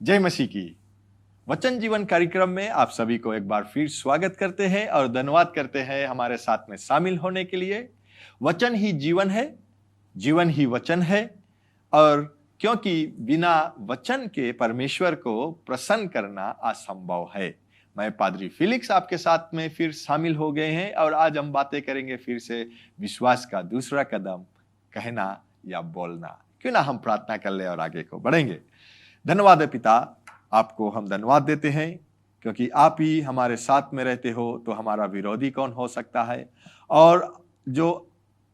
जय मसीह की। वचन जीवन कार्यक्रम में आप सभी को एक बार फिर स्वागत करते हैं और धन्यवाद करते हैं हमारे साथ में शामिल होने के लिए। वचन ही जीवन है, जीवन ही वचन है, और क्योंकि बिना वचन के परमेश्वर को प्रसन्न करना असंभव है। मैं पादरी फिलिक्स आपके साथ में फिर शामिल हो गए हैं और आज हम बातें करेंगे फिर से विश्वास का दूसरा कदम, कहना या बोलना। क्यों ना हम प्रार्थना कर ले और आगे को बढ़ेंगे। धन्यवाद है पिता, आपको हम धन्यवाद देते हैं क्योंकि आप ही हमारे साथ में रहते हो तो हमारा विरोधी कौन हो सकता है। और जो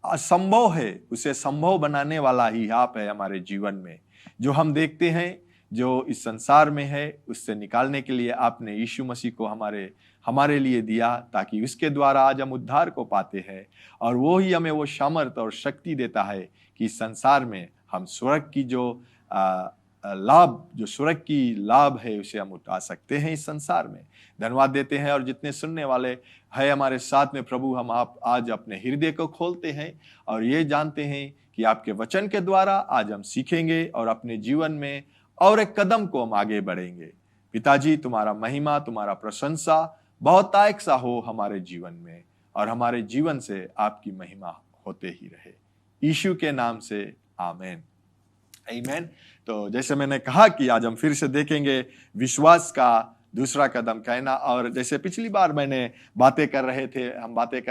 असंभव है उसे संभव बनाने वाला ही आप है हमारे जीवन में। जो हम देखते हैं जो इस संसार में है उससे निकालने के लिए आपने यीशु मसीह को हमारे लिए दिया ताकि उसके द्वारा आज हम उद्धार को पाते हैं। और वो ही हमें वो सामर्थ और शक्ति देता है कि इस संसार में हम स्वर्ग की जो स्वर्ग की लाभ है उसे हम उठा सकते हैं इस संसार में। धन्यवाद देते हैं और जितने सुनने वाले हैं हमारे साथ में प्रभु, हम आप आज अपने हृदय को खोलते हैं और ये जानते हैं कि आपके वचन के द्वारा आज हम सीखेंगे और अपने जीवन में और एक कदम को हम आगे बढ़ेंगे। पिताजी, तुम्हारा महिमा, तुम्हारा प्रशंसा बहुतायत सा हो हमारे जीवन में और हमारे जीवन से आपकी महिमा होते ही रहे। यीशु के नाम से आमीन। आमीन। तो जैसे मैंने कहा कि आज हम फिर से देखेंगे विश्वास का दूसरा कदम कहना। और जैसे पिछली बार हम बातें कर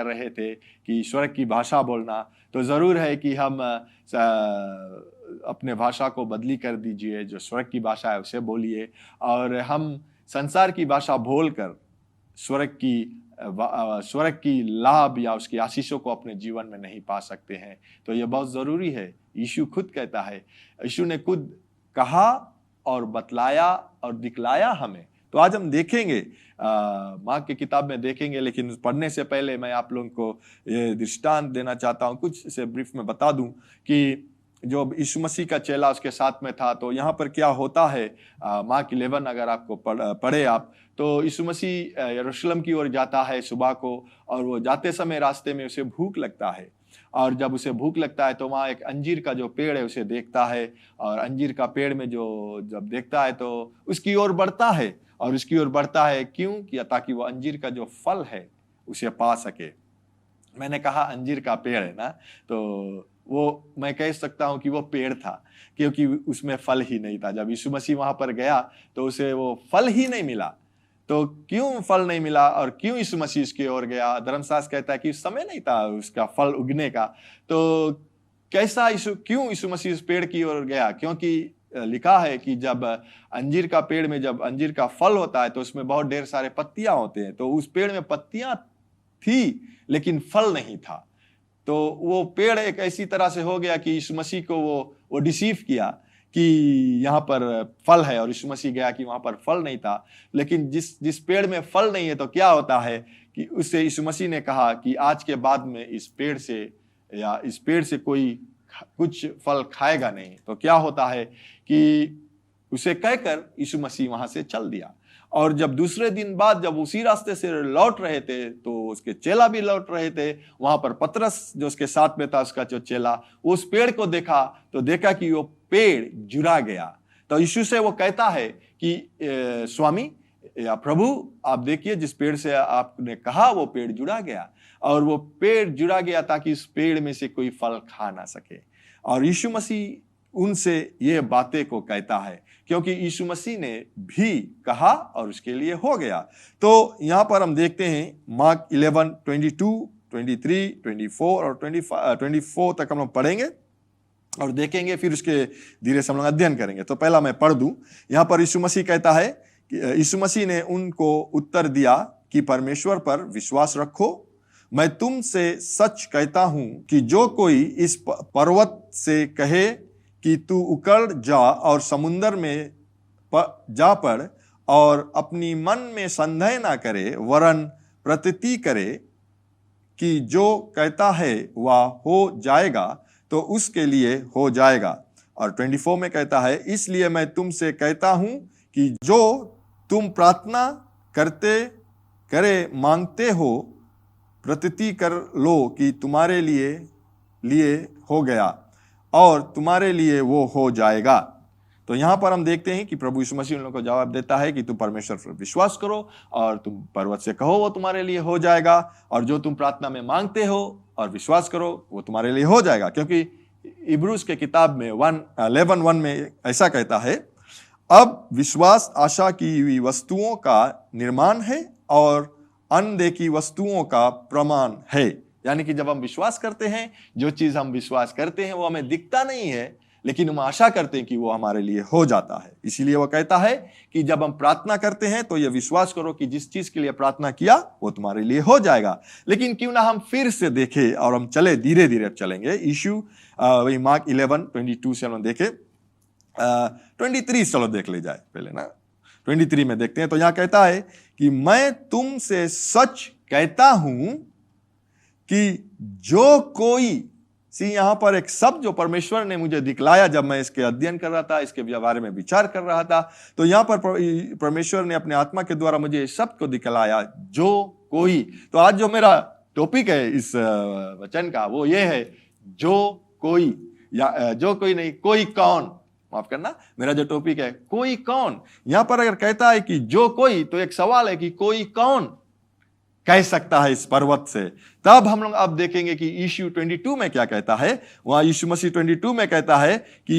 रहे थे कि स्वर्ग की भाषा बोलना, तो ज़रूर है कि हम अपने भाषा को बदली कर दीजिए, जो स्वर्ग की भाषा है उसे बोलिए। और हम संसार की भाषा बोलकर स्वर्ग की लाभ या उसकी आशीषों को अपने जीवन में नहीं पा सकते हैं। तो यह बहुत ज़रूरी है। यीशु खुद कहता है, यीशु ने खुद कहा और बतलाया और दिखलाया हमें। तो आज हम देखेंगे, मार्क की किताब में देखेंगे, लेकिन पढ़ने से पहले मैं आप लोगों को ये दृष्टांत देना चाहता हूँ। कुछ से ब्रीफ में बता दूं कि जो यीशु मसीह का चेला उसके साथ में था, तो यहाँ पर क्या होता है। मार्क 11 अगर आपको पढ़े आप, तो यीशु मसीह यरूशलेम की ओर जाता है सुबह को, और वो जाते समय रास्ते में उसे भूख लगता है। और जब उसे भूख लगता है तो वहाँ एक अंजीर का जो पेड़ है उसे देखता है, और अंजीर का पेड़ में जब देखता है तो उसकी ओर बढ़ता है। और उसकी ओर बढ़ता है क्यों? कि ताकि वो अंजीर का जो फल है उसे पा सके। मैंने कहा अंजीर का पेड़ है ना, तो वो मैं कह सकता हूँ कि वो पेड़ था, क्योंकि उसमें फल ही नहीं था। जब यीशु मसीह वहां पर गया तो उसे वो फल ही नहीं मिला। तो क्यों फल नहीं मिला और क्यों यीशु मसीह उसकी ओर गया? धर्मशास्त्र कहता है कि समय नहीं था उसका फल उगने का। तो क्यों यीशु मसीह उस पेड़ की ओर गया? क्योंकि लिखा है कि जब अंजीर का पेड़ में जब अंजीर का फल होता है तो उसमें बहुत ढेर सारे पत्तियां होते हैं। तो उस पेड़ में पत्तियां थी लेकिन फल नहीं था। तो वो पेड़ एक ऐसी तरह से हो गया कि यीशु मसीह को वो डिसीव किया कि यहाँ पर फल है, और यीशु मसीह गया कि वहां पर फल नहीं था। लेकिन जिस पेड़ में फल नहीं है तो क्या होता है कि उससे यीशु मसीह ने कहा कि आज के बाद में इस पेड़ से कोई कुछ फल खाएगा नहीं। तो क्या होता है कि उसे कहकर यीशु मसीह वहां से चल दिया। और जब दूसरे दिन बाद जब उसी रास्ते से लौट रहे थे तो उसके चेला भी लौट रहे थे। वहां पर पतरस जो उसके साथ में था, उसका जो चेला, वो उस पेड़ को देखा तो देखा कि वो पेड़ जुड़ा गया। तो यीशु से वो कहता है कि स्वामी या प्रभु, आप देखिए जिस पेड़ से आपने कहा वो पेड़ जुड़ा गया। और वो पेड़ जुड़ा गया ताकि इस पेड़ में से कोई फल खा ना सके। और यीशु मसीह उनसे ये बातें को कहता है क्योंकि यीशु मसीह ने भी कहा और उसके लिए हो गया। तो यहाँ पर हम देखते हैं मार्क 11, 22, 23, 24 और 24 तक हम लोग पढ़ेंगे और देखेंगे, फिर उसके धीरे से हम लोग अध्ययन करेंगे। तो पहला मैं पढ़ दूं। यहाँ पर यीशु मसीह कहता है कि यीशु मसीह ने उनको उत्तर दिया कि परमेश्वर पर विश्वास रखो। मैं तुमसे सच कहता हूं कि जो कोई इस पर्वत से कहे कि तू उकड़ जा और समुद्र में जा पड़, और अपनी मन में संदेह ना करे वरन प्रतीति करे कि जो कहता है वह हो जाएगा, तो उसके लिए हो जाएगा। और 24 में कहता है, इसलिए मैं तुमसे कहता हूं कि जो तुम प्रार्थना करे मांगते हो, प्रतीति कर लो कि तुम्हारे लिए हो गया और तुम्हारे लिए वो हो जाएगा। तो यहाँ पर हम देखते हैं कि प्रभु यीशु मसीह उन लोगों को जवाब देता है कि तुम परमेश्वर पर विश्वास करो और तुम पर्वत से कहो वो तुम्हारे लिए हो जाएगा, और जो तुम प्रार्थना में मांगते हो और विश्वास करो वो तुम्हारे लिए हो जाएगा। क्योंकि इब्रूज के किताब में 11:1 में ऐसा कहता है, अब विश्वास आशा की हुई वस्तुओं का निर्माण है और अनदेखी वस्तुओं का प्रमाण है। यानी कि जब हम विश्वास करते हैं, जो चीज हम विश्वास करते हैं वो हमें दिखता नहीं है, लेकिन हम आशा करते हैं कि वो हमारे लिए हो जाता है। इसीलिए वो कहता है कि जब हम प्रार्थना करते हैं तो ये विश्वास करो कि जिस चीज के लिए प्रार्थना किया वो तुम्हारे लिए हो जाएगा। लेकिन क्यों ना हम फिर से देखें और हम चले, धीरे धीरे चलेंगे। यीशु वही मार्क 11:22 से हम देखे, 23 चलो देख ले जाए पहले ना, 23 में देखते हैं। तो यहां कहता है कि मैं तुमसे सच कहता हूं कि जो कोई, यहां पर एक शब्द जो परमेश्वर ने मुझे दिखलाया जब मैं इसके अध्ययन कर रहा था, इसके बारे में विचार कर रहा था, तो यहां पर परमेश्वर ने अपने आत्मा के द्वारा मुझे इस शब्द को दिखलाया, जो कोई। तो आज जो मेरा टॉपिक है इस वचन का वो ये है, जो कोई, या जो कोई नहीं, कोई कौन, माफ करना, मेरा जो टॉपिक है कोई कौन। यहां पर अगर कहता है कि जो कोई, तो एक सवाल है कि कोई कौन कह सकता है इस पर्वत से। तब हम लोग अब देखेंगे कि यीशु 22 में क्या कहता है। वहां यीशु मसीह 22 में कहता है कि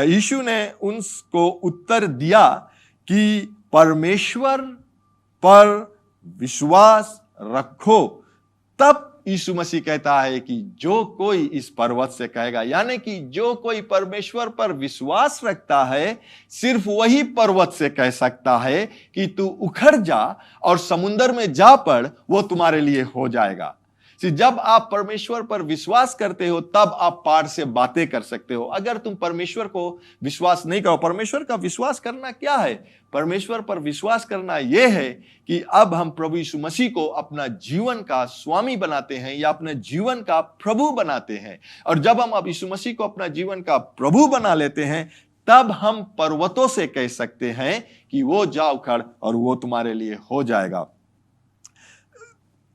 यीशु ने उनको उत्तर दिया कि परमेश्वर पर विश्वास रखो। तब यीशु मसीह कहता है कि जो कोई इस पर्वत से कहेगा, यानी कि जो कोई परमेश्वर पर विश्वास रखता है, सिर्फ वही पर्वत से कह सकता है कि तू उखड़ जा और समुद्र में जा पड़, वो तुम्हारे लिए हो जाएगा। जब आप परमेश्वर पर विश्वास करते हो तब आप पार से बातें कर सकते हो। अगर तुम परमेश्वर को विश्वास नहीं करो, परमेश्वर का विश्वास करना क्या है? परमेश्वर पर विश्वास करना यह है कि अब हम प्रभु यीशु मसीह को अपना जीवन का स्वामी बनाते हैं या अपने जीवन का प्रभु बनाते हैं। और जब हम अब यीशु मसीह को अपना जीवन का प्रभु बना लेते हैं, तब हम पर्वतों से कह सकते हैं कि वो जा उखड़ और वो तुम्हारे लिए हो जाएगा।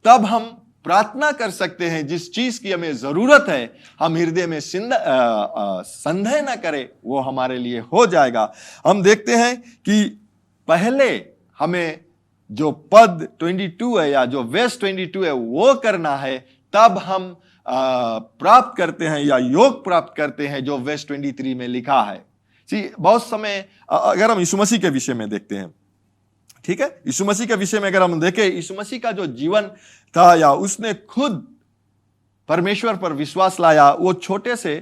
तब हम प्रार्थना कर सकते हैं, जिस चीज की हमें जरूरत है हम हृदय में संदेह न करें, वो हमारे लिए हो जाएगा। हम देखते हैं कि पहले हमें जो पद 22 है या जो वेस्ट 22 है वो करना है, तब हम प्राप्त करते हैं या योग प्राप्त करते हैं जो वेस्ट 23 में लिखा है। बहुत समय अगर हम यीशु मसीह के विषय में देखते हैं, ठीक है, यीशु मसीह के विषय में अगर हम देखें, यीशु मसीह का जो जीवन था, या उसने खुद परमेश्वर पर विश्वास लाया। वो छोटे से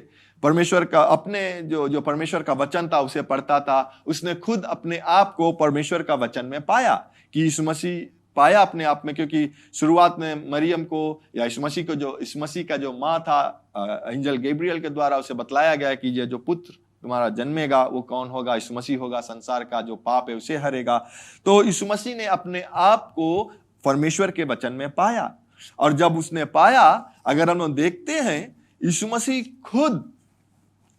परमेश्वर का, अपने जो परमेश्वर का वचन था उसे पढ़ता था। उसने खुद अपने आप को परमेश्वर का वचन में पाया कि यीशु मसीह पाया अपने आप में, क्योंकि शुरुआत में मरियम को या यीशु मसीह का जो माँ था, एंजल गैब्रियल के द्वारा उसे बतलाया गया कि ये जो पुत्र तुम्हारा जन्मेगा वो कौन होगा? यीशु मसीह होगा, संसार का जो पाप है उसे हरेगा। तो यीशु मसीह ने अपने आप को परमेश्वर के वचन में पाया, और जब उसने पाया, अगर हम लोग देखते हैं, यीशु मसीह खुद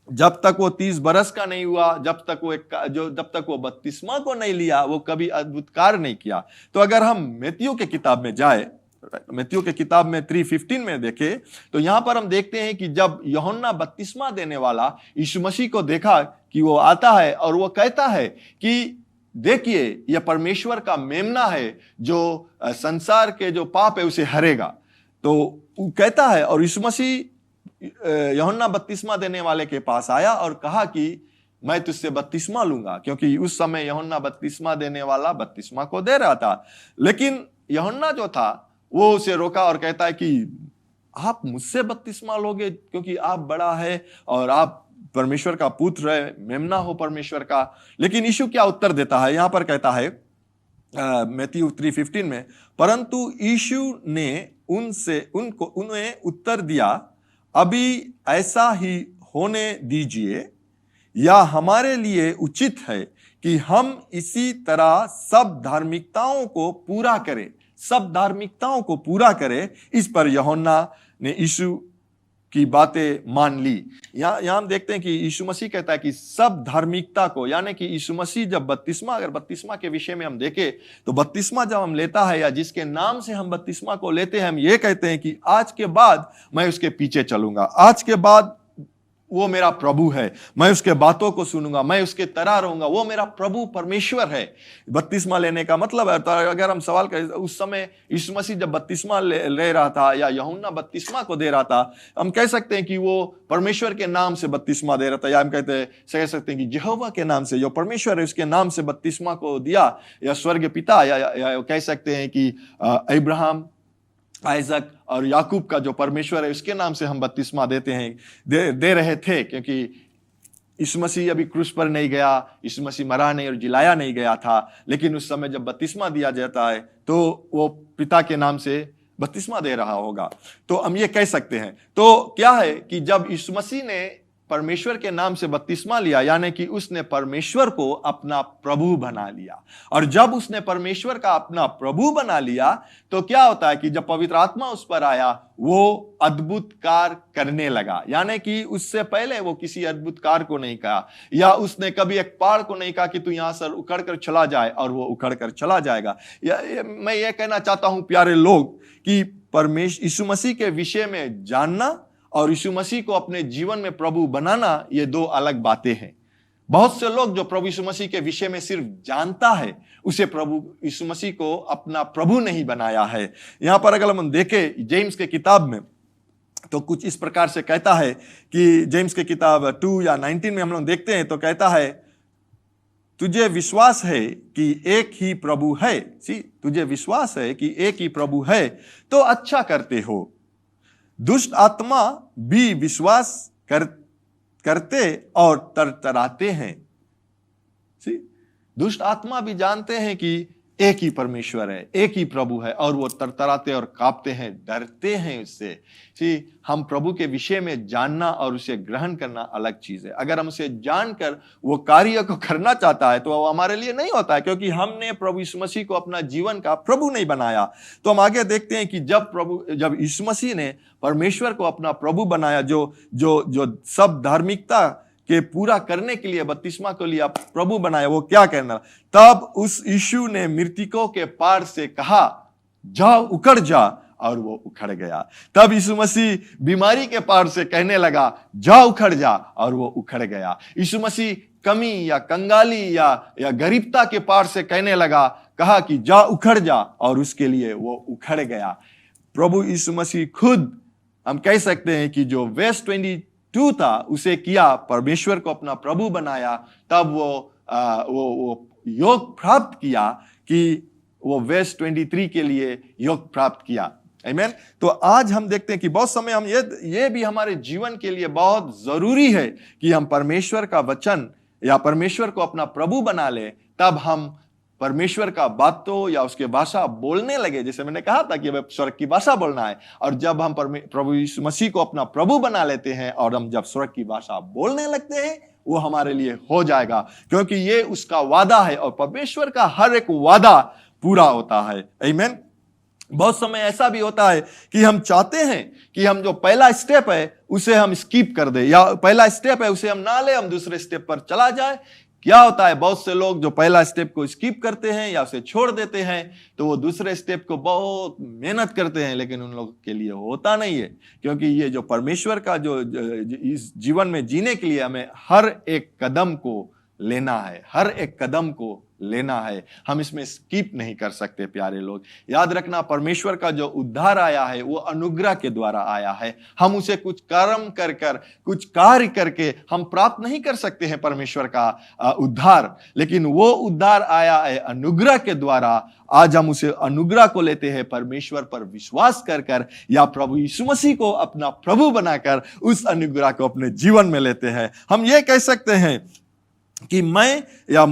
जब तक वो 30 बरस का नहीं हुआ, जब तक वो बपतिस्मा को नहीं लिया, वो कभी अद्भुत कार्य नहीं किया। तो अगर हम मत्ती के किताब में जाए, मत्ती के किताब में 3:15 में देखें, तो यहां पर हम देखते हैं कि जब यूहन्ना बपतिस्मा देने वाला यीशु मसीह को देखा कि वो आता है और वो कहता है कि देखिए यह परमेश्वर का मेमना है जो संसार के जो पाप है उसे हरेगा, तो वो कहता है। और यीशु मसीह यूहन्ना बपतिस्मा देने वाले के पास आया और कहा कि मैं तुझसे बपतिस्मा लूंगा, क्योंकि उस समय यूहन्ना बपतिस्मा देने वाला बपतिस्मा को दे रहा था। लेकिन यूहन्ना जो था वो उसे रोका और कहता है कि आप मुझसे बपतिस्मा लोगे क्योंकि आप बड़ा है और आप परमेश्वर का पुत्र है, मेमना हो परमेश्वर का। लेकिन यीशु क्या उत्तर देता है? यहां पर कहता है मत्ती 3:15 में, परंतु यीशु ने उन्हें उत्तर दिया, अभी ऐसा ही होने दीजिए, या हमारे लिए उचित है कि हम इसी तरह सब धार्मिकताओं को पूरा करें। सब धार्मिकताओं को पूरा करें। इस पर यूहन्ना ने यीशु की बातें मान ली। यहां हम देखते हैं कि यीशु मसीह कहता है कि सब धार्मिकता को, यानी कि यीशु मसीह जब अगर बपतिस्मा के विषय में हम देखें, तो बपतिस्मा जब हम लेता है या जिसके नाम से हम बपतिस्मा को लेते हैं, हम ये कहते हैं कि आज के बाद मैं उसके पीछे चलूंगा, आज के बाद वो मेरा प्रभु है, मैं उसके बातों को सुनूंगा, मैं उसके तरह रहूंगा, वो मेरा प्रभु परमेश्वर है। बपतिस्मा लेने का मतलब है, तो अगर हम सवाल करें उस समय यीशु मसीह जब बपतिस्मा ले रहा था या यूहन्ना बपतिस्मा को दे रहा था, हम कह सकते हैं कि वो परमेश्वर के नाम से बपतिस्मा दे रहा था, या हम कह सकते हैं कि यहोवा के नाम से, जो परमेश्वर है उसके नाम से बपतिस्मा को दिया, या स्वर्ग पिता, या कह सकते हैं कि अब्राहम, आइजक और याकूब का जो परमेश्वर है उसके नाम से हम बपतिस्मा देते हैं, दे रहे थे, क्योंकि यीशु मसीह अभी क्रूस पर नहीं गया, यीशु मसीह मरा नहीं और जिलाया नहीं गया था। लेकिन उस समय जब बपतिस्मा दिया जाता है तो वो पिता के नाम से बपतिस्मा दे रहा होगा, तो हम ये कह सकते हैं। तो क्या है कि जब यीशु मसीह ने परमेश्वर के नाम से बपतिस्मा लिया, यानी कि उसने परमेश्वर को अपना प्रभु बना लिया, और जब उसने परमेश्वर का अपना प्रभु बना लिया तो क्या होता है कि जब पवित्र आत्मा उस पर आया, वो अद्भुत कार्य करने लगा। यानी कि उससे पहले वो किसी अद्भुत कार्य को नहीं कहा, या उसने कभी एक पहाड़ को नहीं कहा कि तू यहां से उखड़ कर चला जाए, और वो उखड़ कर चला जाएगा। मैं ये कहना चाहता हूं प्यारे लोग कि परमेश्वर यीशु मसीह के विषय में जानना और यीशु मसीह को अपने जीवन में प्रभु बनाना, ये दो अलग बातें हैं। बहुत से लोग जो प्रभु यीशु मसीह के विषय में सिर्फ जानता है, उसे प्रभु यीशु मसीह को अपना प्रभु नहीं बनाया है। यहां पर अगर हम देखें जेम्स के किताब में, तो कुछ इस प्रकार से कहता है कि जेम्स के किताब 2 या 19 में हम लोग देखते हैं, तो कहता है, तुझे विश्वास है कि एक ही प्रभु है, तुझे विश्वास है कि एक ही प्रभु है, तो अच्छा करते हो। दुष्ट आत्मा भी विश्वास करते और तरतराते हैं। दुष्ट आत्मा भी जानते हैं कि एक ही परमेश्वर है, एक ही प्रभु है, और वो तरतराते और कांपते हैं, डरते हैं उससे। हम प्रभु के विषय में जानना और उसे ग्रहण करना अलग चीज है। अगर हम उसे जानकर वो कार्य को करना चाहता है तो वो हमारे लिए नहीं होता है, क्योंकि हमने प्रभु यीशु मसीह को अपना जीवन का प्रभु नहीं बनाया। तो हम आगे देखते हैं कि जब यीशु मसीह ने परमेश्वर को अपना प्रभु बनाया, जो सब धार्मिकता के पूरा करने के लिए बपतिस्मा को लिया, प्रभु बनाया, वो क्या कहना, तब उस यीशु ने मृतकों के पार से कहा, जा उखड़ जा, और वो उखड़ गया। तब यीशु मसीह बीमारी के पार से कहने लगा, जा उखड़ जा, और वो उखड़ गया। यीशु मसीह कमी या कंगाली या गरीबता के पार से कहने लगा, कहा कि जा उखड़ जा, और उसके लिए वो उखड़ गया। प्रभु यीशु मसीह खुद, हम कह सकते हैं कि जो वर्स 22 था उसे किया, परमेश्वर को अपना प्रभु बनाया, तब वो योग प्राप्त किया कि वो वर्स 23 के लिए योग प्राप्त किया। आमीन। तो आज हम देखते हैं कि बहुत समय हम ये भी हमारे जीवन के लिए बहुत जरूरी है कि हम परमेश्वर का वचन या परमेश्वर को अपना प्रभु बना ले, तब हम परमेश्वर का बातों या उसके भाषा बोलने लगे। जैसे मैंने कहा था कि वह स्वर्ग की भाषा बोलना है, और जब हम प्रभु यीशु मसीह को अपना प्रभु बना लेते हैं और हम जब स्वर्ग की भाषा बोलने लगते हैं, वो हमारे लिए हो जाएगा, क्योंकि ये उसका वादा है, और परमेश्वर का हर एक वादा पूरा होता है। आमीन। बहुत समय ऐसा भी होता है कि हम चाहते हैं कि हम जो पहला स्टेप है उसे हम स्किप कर दे, या पहला स्टेप है उसे हम ना ले, हम दूसरे स्टेप पर चला जाए। क्या होता है, बहुत से लोग जो पहला स्टेप को स्किप करते हैं या उसे छोड़ देते हैं, तो वो दूसरे स्टेप को बहुत मेहनत करते हैं, लेकिन उन लोगों के लिए होता नहीं है, क्योंकि ये जो परमेश्वर का जो इस जीवन में जीने के लिए हमें हर एक कदम को लेना है, हर एक कदम को लेना है, हम इसमें स्किप नहीं कर सकते। प्यारे लोग, याद रखना, परमेश्वर का जो उद्धार आया है वो अनुग्रह के द्वारा आया है। हम उसे कुछ कर्म कर कुछ कार्य करके हम प्राप्त नहीं कर सकते हैं परमेश्वर का उद्धार, लेकिन वो उद्धार आया है अनुग्रह के द्वारा। आज हम उसे अनुग्रह को लेते हैं, परमेश्वर पर विश्वास कर या प्रभु यीशु मसीह को अपना प्रभु बनाकर उस अनुग्रह को अपने जीवन में लेते हैं। हम ये कह सकते हैं कि मैं या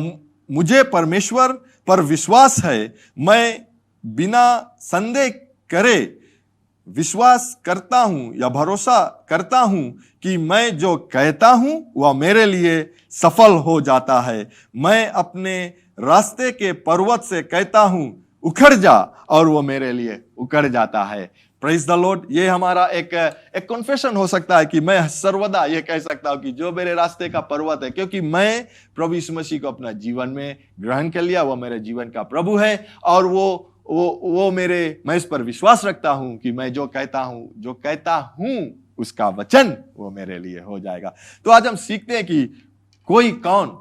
मुझे परमेश्वर पर विश्वास है, मैं बिना संदेह करे विश्वास करता हूं या भरोसा करता हूं कि मैं जो कहता हूं वह मेरे लिए सफल हो जाता है। मैं अपने रास्ते के पर्वत से कहता हूं उखड़ जा, और वो मेरे लिए उखड़ जाता है। Praise the Lord. ये हमारा एक कन्फेशन हो सकता है कि मैं सर्वदा ये कह सकता हूं कि जो मेरे रास्ते का पर्वत है, क्योंकि मैं प्रभु यीशु मसीह को अपना जीवन में ग्रहण कर लिया, वो मेरे जीवन का प्रभु है, और मैं इस पर विश्वास रखता हूं कि मैं जो कहता हूं उसका वचन वो मेरे लिए हो जाएगा। तो आज हम सीखते हैं कि कोई कौन,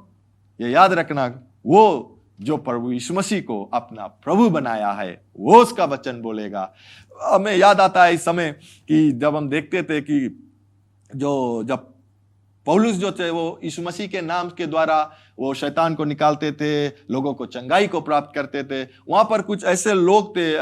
ये याद रखना, वो जो प्रभु यीशु मसीह को अपना प्रभु बनाया है वो उसका वचन बोलेगा। हमें याद आता है इस समय कि जब हम देखते थे कि जब पौलुस जो थे वो यीशु मसीह के नाम के द्वारा वो शैतान को निकालते थे, लोगों को चंगाई को प्राप्त करते थे। वहां पर कुछ ऐसे लोग थे,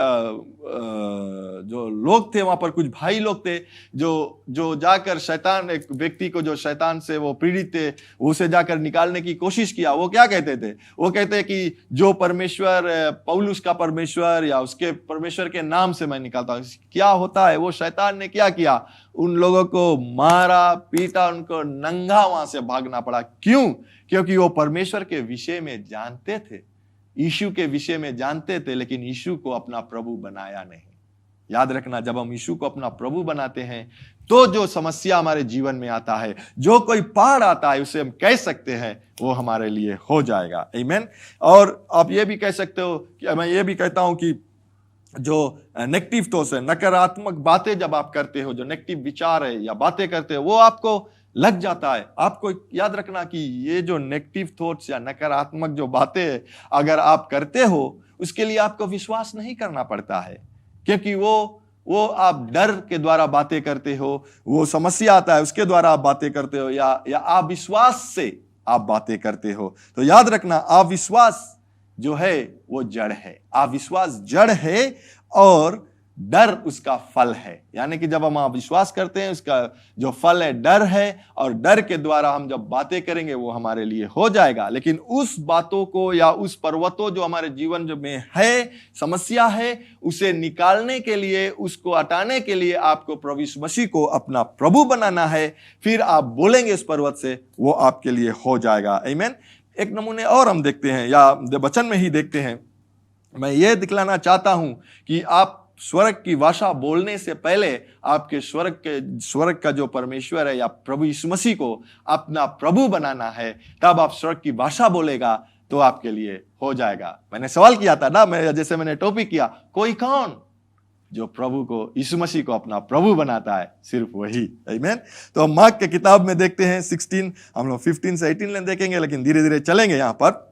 वहां पर कुछ भाई लोग थे जो जाकर शैतान, एक व्यक्ति को जो शैतान से वो पीड़ित थे, उसे जाकर निकालने की कोशिश किया। वो क्या कहते थे? वो कहते कि जो परमेश्वर, पौलुस का परमेश्वर या उसके परमेश्वर के नाम से मैं निकालता हूं। क्या होता है, वो शैतान ने क्या किया? उन लोगों को मारा, पीटा, उनको नंगा वहां से भागना पड़ा। क्यों? क्योंकि वो परमेश्वर के विषय में जानते थे, यीशु के विषय में जानते थे, लेकिन यीशु को अपना प्रभु बनाया नहीं। याद रखना, जब हम यीशु को अपना प्रभु बनाते हैं तो जो समस्या हमारे जीवन में आता है, जो कोई पहाड़ आता है, उसे हम कह सकते हैं वो हमारे लिए हो जाएगा। आमीन। और आप ये भी कह सकते हो कि मैं ये भी कहता हूं कि जो नेगेटिव थॉट्स है, नकारात्मक बातें जब आप करते हो, जो नेगेटिव विचार है या बातें करते हो, वो आपको लग जाता है। आपको याद रखना कि ये जो नेगेटिव थॉट्स या नकारात्मक जो बातें है, अगर आप करते हो, उसके लिए आपको विश्वास नहीं करना पड़ता है, क्योंकि वो आप डर के द्वारा बातें करते हो, वो समस्या आता है उसके द्वारा आप बातें करते हो, या अविश्वास से आप बातें करते हो। तो याद रखना, अविश्वास जो है वो जड़ है। अविश्वास जड़ है और डर उसका फल है। यानी कि जब हम अविश्वास करते हैं, उसका जो फल है डर है, और डर के द्वारा हम जब बातें करेंगे वो हमारे लिए हो जाएगा। लेकिन उस बातों को या उस पर्वतों जो हमारे जीवन में है, समस्या है, उसे निकालने के लिए, उसको हटाने के लिए आपको प्रभु यीशु मसीह को अपना प्रभु बनाना है। फिर आप बोलेंगे इस पर्वत से, वो आपके लिए हो जाएगा। आमीन। एक नमूने और हम देखते हैं, या वचन में ही देखते हैं। मैं ये दिखलाना चाहता हूं कि आप स्वर्ग की भाषा बोलने से पहले आपके स्वर्ग का जो परमेश्वर है या प्रभु यीशु मसीह को अपना प्रभु बनाना है। तब आप स्वर्ग की भाषा बोलेगा तो आपके लिए हो जाएगा। मैंने सवाल किया था ना, जैसे मैंने टॉपिक किया, कोई कौन जो प्रभु को, यीशु मसीह को अपना प्रभु बनाता है? सिर्फ वही। आमीन। तो हम मार्क के किताब में देखते हैं 16, हम लोग 15 से 18 देखेंगे, लेकिन धीरे धीरे चलेंगे यहाँ पर।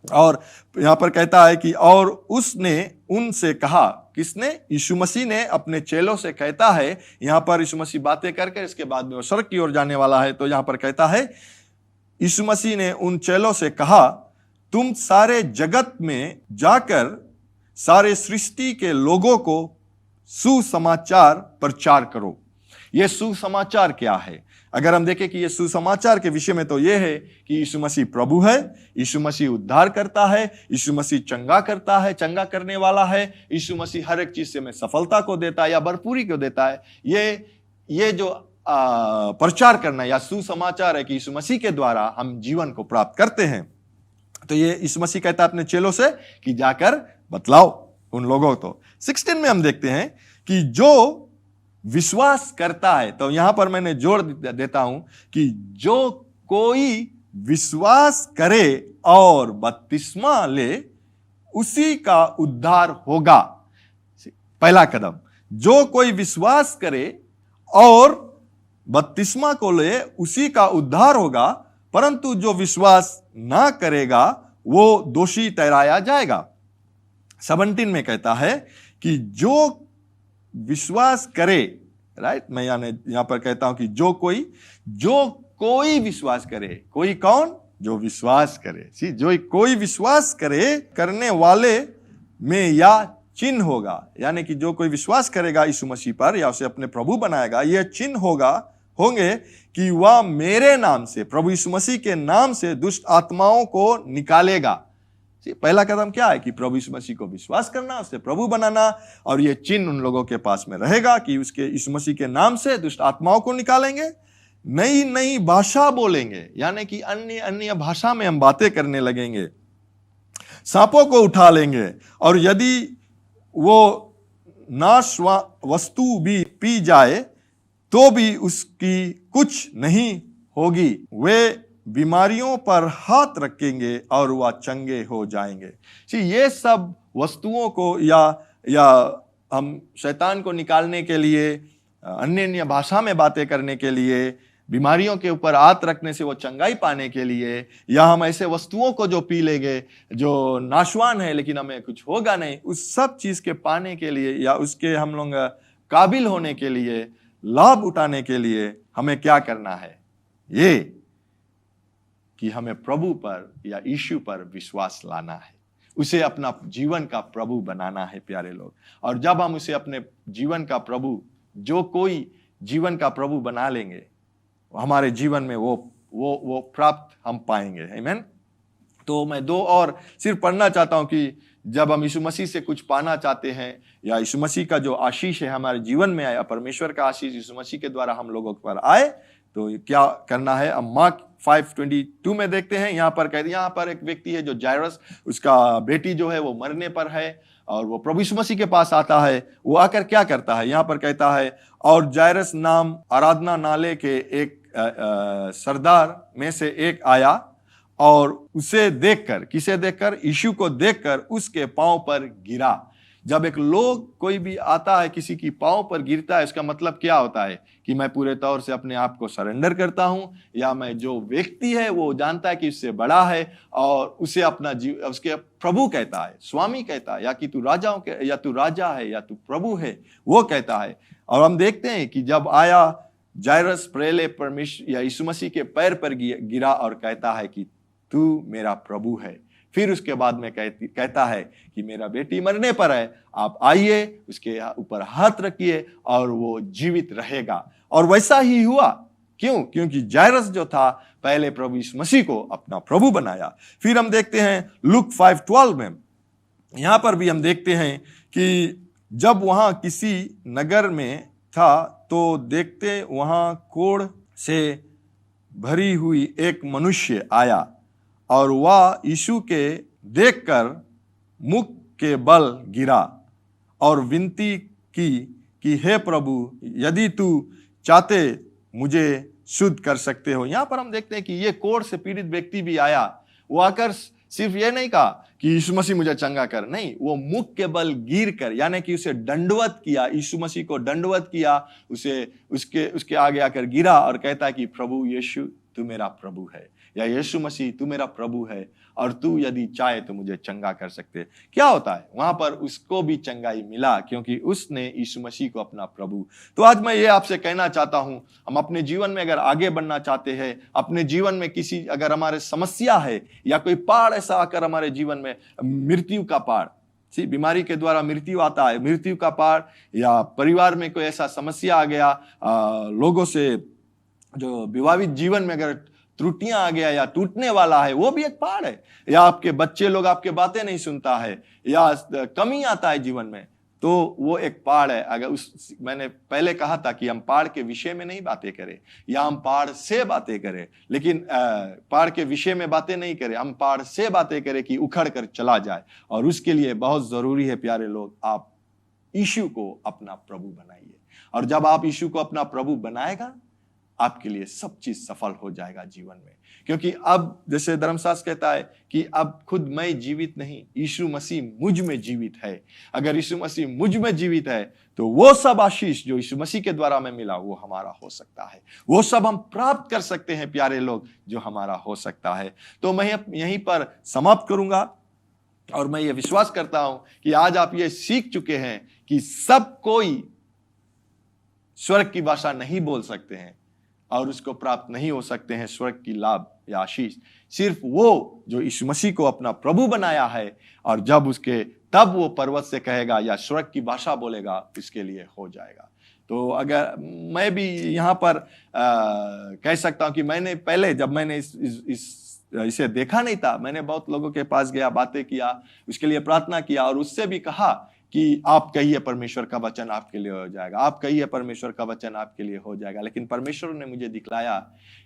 और यहाँ पर कहता है कि और उसने उनसे कहा, किसने? यीशु मसीह ने अपने चेलों से कहता है। यहाँ पर यीशु मसीह बातें करके इसके बाद में वो स्वर्ग की ओर जाने वाला है। तो यहाँ पर कहता है, यीशु मसीह ने उन चेलों से कहा, तुम सारे जगत में जाकर सारे सृष्टि के लोगों को सुसमाचार प्रचार करो। यह सुसमाचार क्या है? अगर हम देखें कि ये सुसमाचार के विषय में, तो ये है कि यीशु मसीह प्रभु है, यीशु मसीह उद्धार करता है, यीशु मसीह चंगा करता है, चंगा करने वाला है, यीशु मसीह हर एक चीज से में सफलता को देता है या भरपूरी को देता है। ये जो प्रचार करना या सुसमाचार है कि यीशु मसीह के द्वारा हम जीवन को प्राप्त करते हैं। तो ये यीशु मसीह कहता है अपने चेलों से कि जाकर बतलाओ उन लोगों को। 16 में हम देखते हैं कि जो विश्वास करता है, तो यहां पर मैंने जोड़ देता हूं कि जो कोई विश्वास करे और बपतिस्मा ले, उसी का उद्धार होगा। पहला कदम, जो कोई विश्वास करे और बपतिस्मा को ले, उसी का उद्धार होगा, परंतु जो विश्वास ना करेगा वो दोषी ठहराया जाएगा। 17 में कहता है कि जो विश्वास करे, राइट, मैं यहां पर कहता हूं कि जो कोई विश्वास करे। कोई कौन? जो विश्वास करे। जो कोई विश्वास करे, करने वाले में या चिन्ह होगा। यानी कि जो कोई विश्वास करेगा यीशु मसीह पर या उसे अपने प्रभु बनाएगा, यह चिन्ह होंगे कि वह मेरे नाम से, प्रभु यीशु मसीह के नाम से दुष्ट आत्माओं को निकालेगा। पहला कदम क्या है? कि प्रभु यीशु मसीह को विश्वास करना, उसे प्रभु बनाना, और ये चिन्ह उन लोगों के पास में रहेगा कि उसके यीशु मसीह के नाम से दुष्ट आत्माओं को निकालेंगे, नई नई भाषा बोलेंगे, यानी कि अन्य अन्य भाषा में हम बातें करने लगेंगे, सांपों को उठा लेंगे, और यदि वो नाश वस्तु भी पी जाए तो भी उसकी कुछ नहीं होगी। वे बीमारियों पर हाथ रखेंगे और वह चंगे हो जाएंगे। ये सब वस्तुओं को या हम शैतान को निकालने के लिए अन्य अन्य भाषा में बातें करने के लिए, बीमारियों के ऊपर हाथ रखने से वो चंगाई पाने के लिए, या हम ऐसे वस्तुओं को जो पी लेंगे जो नाशवान है लेकिन हमें कुछ होगा नहीं, उस सब चीज के पाने के लिए या उसके हम लोग काबिल होने के लिए, लाभ उठाने के लिए हमें क्या करना है? ये कि हमें प्रभु पर या यीशु पर विश्वास लाना है, उसे अपना जीवन का प्रभु बनाना है प्यारे लोग। और जब हम उसे अपने जीवन का प्रभु, जो कोई जीवन का प्रभु बना लेंगे, हमारे जीवन में वो प्राप्त हम पाएंगे। आमीन। तो मैं दो और सिर्फ पढ़ना चाहता हूं कि जब हम यीशु मसीह से कुछ पाना चाहते हैं या यीशु मसीह का जो आशीष है हमारे जीवन में आया, परमेश्वर का आशीष यीशु मसीह के द्वारा हम लोगों पर आए, तो क्या करना है? अब मार्क 5:22 में देखते हैं। यहाँ पर एक व्यक्ति है जो जायरस, उसका बेटी जो है वो मरने पर है और वो प्रभु यीशु मसीह के पास आता है। वो आकर क्या करता है? यहाँ पर कहता है, और जायरस नाम आराधना नाले के एक सरदार में से एक आया और उसे देखकर, किसे देखकर? यीशु को देखकर उसके पांव पर गिरा। जब एक लोग कोई भी आता है किसी की पांव पर गिरता है, इसका मतलब क्या होता है? कि मैं पूरे तौर से अपने आप को सरेंडर करता हूं, या मैं जो व्यक्ति है वो जानता है कि उससे बड़ा है और उसे अपना उसके प्रभु कहता है, स्वामी कहता है, या कि तू राजाओं के, या तू राजा है, या तू प्रभु है, वो कहता है। और हम देखते हैं कि जब आया जायरस पहले परमेश्वर या यीशु मसीह के पैर पर गिरा और कहता है कि तू मेरा प्रभु है। फिर उसके बाद में कहता है कि मेरा बेटी मरने पर है, आप आइए, उसके ऊपर हाथ रखिए और वो जीवित रहेगा। और वैसा ही हुआ। क्यों? क्योंकि जायरस जो था पहले प्रभु यीशु मसीह को अपना प्रभु बनाया। फिर हम देखते हैं लूक 5:12 में, यहां पर भी हम देखते हैं कि जब वहां किसी नगर में था तो देखते वहां कोढ़ से भरी हुई एक मनुष्य आया और वह यीशु के देखकर मुख के बल गिरा और विनती की कि हे प्रभु, यदि तू चाहते मुझे शुद्ध कर सकते हो। यहां पर हम देखते हैं कि ये कोढ़ से पीड़ित व्यक्ति भी आया। वो आकर सिर्फ ये नहीं कहा कि यीशु मसीह मुझे चंगा कर, नहीं, वो मुख के बल गिर कर, यानी कि उसे दंडवत किया, यीशु मसीह को दंडवत किया, उसे उसके आगे आकर गिरा और कहता कि प्रभु यीशु तू मेरा प्रभु है, या यीशु मसीह तू मेरा प्रभु है और तू यदि चाहे तो मुझे चंगा कर सकते। क्या होता है? वहां पर उसको भी चंगाई मिला क्योंकि उसने यीशु मसीह को अपना प्रभु। तो आज मैं ये आपसे कहना चाहता हूं, हम अपने जीवन में अगर आगे बढ़ना चाहते हैं, अपने जीवन में किसी अगर हमारे समस्या है या कोई पहाड़ ऐसा आकर हमारे जीवन में, मृत्यु का पहाड़, बीमारी के द्वारा मृत्यु आता है, मृत्यु का पहाड़, या परिवार में कोई ऐसा समस्या आ गया, लोगों से जो विवाहित जीवन में अगर त्रुटियां आ गया या टूटने वाला है, वो भी एक पहाड़ है। या आपके बच्चे लोग आपके बातें नहीं सुनता है या कमी आता है जीवन में, तो वो एक पहाड़ है। अगर मैंने पहले कहा था कि हम पहाड़ के विषय में नहीं बातें करें या हम पहाड़ से बातें करें, लेकिन पहाड़ के विषय में बातें नहीं करें, हम पहाड़ से बातें करें कि उखड़ कर चला जाए। और उसके लिए बहुत जरूरी है प्यारे लोग, आप यीशु को अपना प्रभु बनाइए। और जब आप यीशु को अपना प्रभु बनाएगा, आपके लिए सब चीज सफल हो जाएगा जीवन में। क्योंकि अब जैसे धर्मशास्त्र कहता है कि अब खुद मैं जीवित नहीं, यीशु मसीह मुझ में जीवित है। अगर यीशु मसीह मुझ में जीवित है तो वो सब आशीष जो यीशु मसीह के द्वारा में मिला वो हमारा हो सकता है, वो सब हम प्राप्त कर सकते हैं प्यारे लोग, जो हमारा हो सकता है। तो मैं यहीं पर समाप्त करूंगा और मैं ये विश्वास करता हूं कि आज आप ये सीख चुके हैं कि सब कोई स्वर्ग की भाषा नहीं बोल सकते हैं और उसको प्राप्त नहीं हो सकते हैं स्वर्ग की लाभ या आशीष। सिर्फ वो जो यीशु मसीह को अपना प्रभु बनाया है, और जब उसके तब वो पर्वत से कहेगा या स्वर्ग की भाषा बोलेगा, इसके लिए हो जाएगा। तो अगर मैं भी यहाँ पर कह सकता हूँ कि मैंने पहले जब मैंने इसे देखा नहीं था, मैंने बहुत लोगों के पास गया, बातें किया, उसके लिए प्रार्थना किया और उससे भी कहा कि आप कहिए परमेश्वर का वचन आपके लिए हो जाएगा, आप कहिए परमेश्वर का वचन आपके लिए हो जाएगा। लेकिन परमेश्वर ने मुझे दिखलाया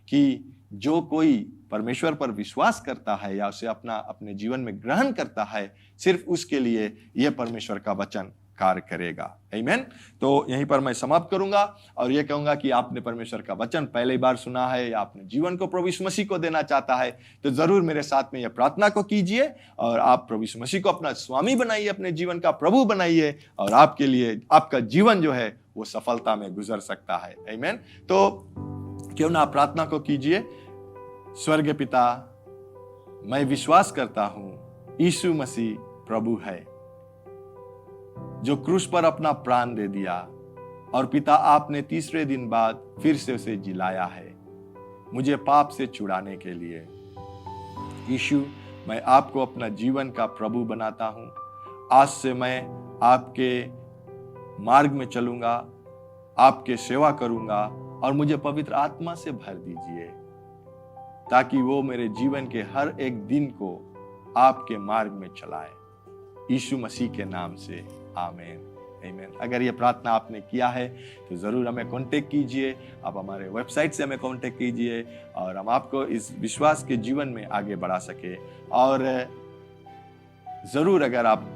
कि जो कोई परमेश्वर पर विश्वास करता है या उसे अपने जीवन में ग्रहण करता है, सिर्फ उसके लिए यह परमेश्वर का वचन कार्य करेगा। आमीन। तो यहीं पर मैं समाप्त करूंगा और यह कहूंगा कि आपने परमेश्वर का वचन पहली बार सुना है या अपने जीवन को प्रभु यीशु मसीह को देना चाहता है, तो जरूर मेरे साथ में यह प्रार्थना को कीजिए और आप प्रभु यीशु मसीह को अपना स्वामी बनाइए, अपने जीवन का प्रभु बनाइए, और आपके लिए आपका जीवन जो है वो सफलता में गुजर सकता है। आमीन। तो क्यों ना प्रार्थना को कीजिए। स्वर्गीय पिता, मैं विश्वास करता हूं यीशु मसीह प्रभु है, जो क्रूस पर अपना प्राण दे दिया, और पिता आपने तीसरे दिन बाद फिर से उसे जिलाया है मुझे पाप से छुड़ाने के लिए। यीशु, मैं आपको अपना जीवन का प्रभु बनाता हूं। आज से मैं आपके मार्ग में चलूंगा, आपके सेवा करूंगा, और मुझे पवित्र आत्मा से भर दीजिए ताकि वो मेरे जीवन के हर एक दिन को आपके मार्ग में चलाए। यीशु मसीह के नाम से आमीन। आमीन। अगर ये प्रार्थना आपने किया है तो ज़रूर हमें कांटेक्ट कीजिए। आप हमारे वेबसाइट से हमें कांटेक्ट कीजिए और हम आपको इस विश्वास के जीवन में आगे बढ़ा सके। और ज़रूर अगर आप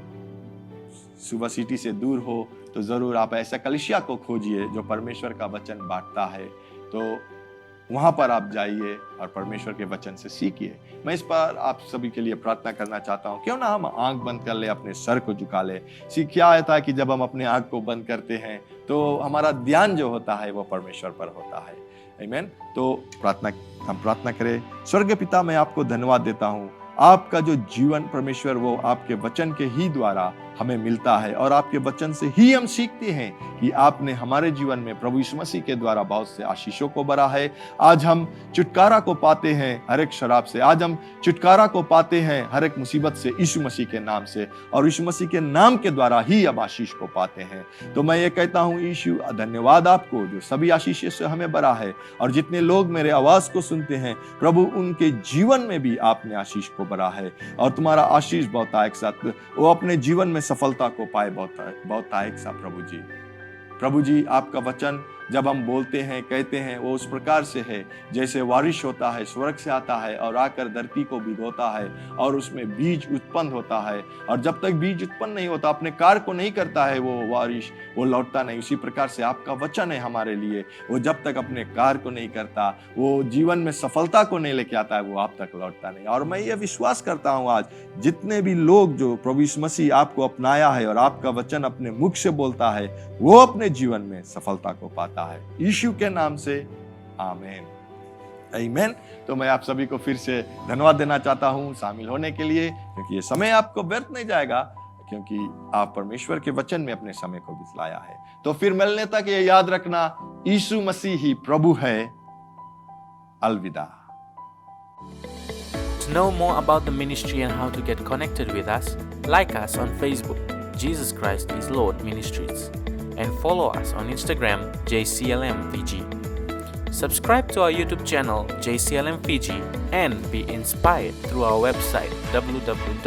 सुबह सिटी से दूर हो तो ज़रूर आप ऐसा कलीसिया को खोजिए जो परमेश्वर का वचन बांटता है, तो वहाँ पर आप जाइए और परमेश्वर के वचन से सीखिए। मैं इस पर आप सभी के लिए प्रार्थना करना चाहता हूँ। क्यों ना हम आंख बंद कर ले, अपने सर को झुका ले। क्या होता है कि जब हम अपने आंख को बंद करते हैं तो हमारा ध्यान जो होता है वो परमेश्वर पर होता है। आमीन। तो हम प्रार्थना करें। स्वर्गीय पिता, मैं आपको धन्यवाद देता हूँ। आपका जो जीवन परमेश्वर वो आपके वचन के ही द्वारा हमें मिलता है, और आपके वचन से ही हम सीखते हैं कि आपने हमारे जीवन में प्रभु यीशु मसीह के द्वारा बहुत से आशीषों को भरा है। आज हम छुटकारा को पाते हैं हर एक शराब से, आज हम छुटकारा को पाते हैं हर एक मुसीबत से यीशु मसीह के नाम से, और यीशु मसीह के नाम के द्वारा ही हम आशीष को पाते हैं। तो मैं ये कहता हूँ यीशु, धन्यवाद आपको जो सभी आशीष से हमें भरा है, और जितने लोग मेरे आवाज को सुनते हैं प्रभु, उनके जीवन में भी आपने आशीष को भरा है, और तुम्हारा आशीष बहुतायक सा वो अपने जीवन में सफलता को पाए बहुतायक सा। प्रभु जी, आपका वचन जब हम बोलते हैं, कहते हैं, वो उस प्रकार से है जैसे बारिश होता है, स्वर्ग से आता है और आकर धरती को भिगोता है, और उसमें बीज उत्पन्न होता है, और जब तक बीज उत्पन्न नहीं होता, अपने कार्य को नहीं करता है वो बारिश, वो लौटता नहीं। उसी प्रकार से आपका वचन है हमारे लिए, वो जब तक अपने कार्य को नहीं करता, वो जीवन में सफलता को नहीं लेके आता है, वो आप तक लौटता नहीं। और मैं ये विश्वास करता हूँ आज जितने भी लोग जो प्रभु यीशु मसीह आपको अपनाया है और आपका वचन अपने मुख से बोलता है, वो अपने जीवन में सफलता को पाता है। यीशु के नाम से आमीन। आमीन। तो मैं आप सभी को फिर से धन्यवाद देना चाहता हूं शामिल होने के लिए, क्योंकि ये समय आपको व्यर्थ नहीं जाएगा, क्योंकि आप परमेश्वर के वचन में अपने समय को बिताया है। तो फिर मिलने तक ये याद रखना, यीशु मसीह ही प्रभु है। अलविदा। To know more about the ministry and how to get connected with us, like us on Facebook, Jesus Christ is Lord Ministries, and follow us on Instagram, JCLM Fiji. Subscribe to our YouTube channel, JCLM Fiji, and be inspired through our website, www.jclm.org.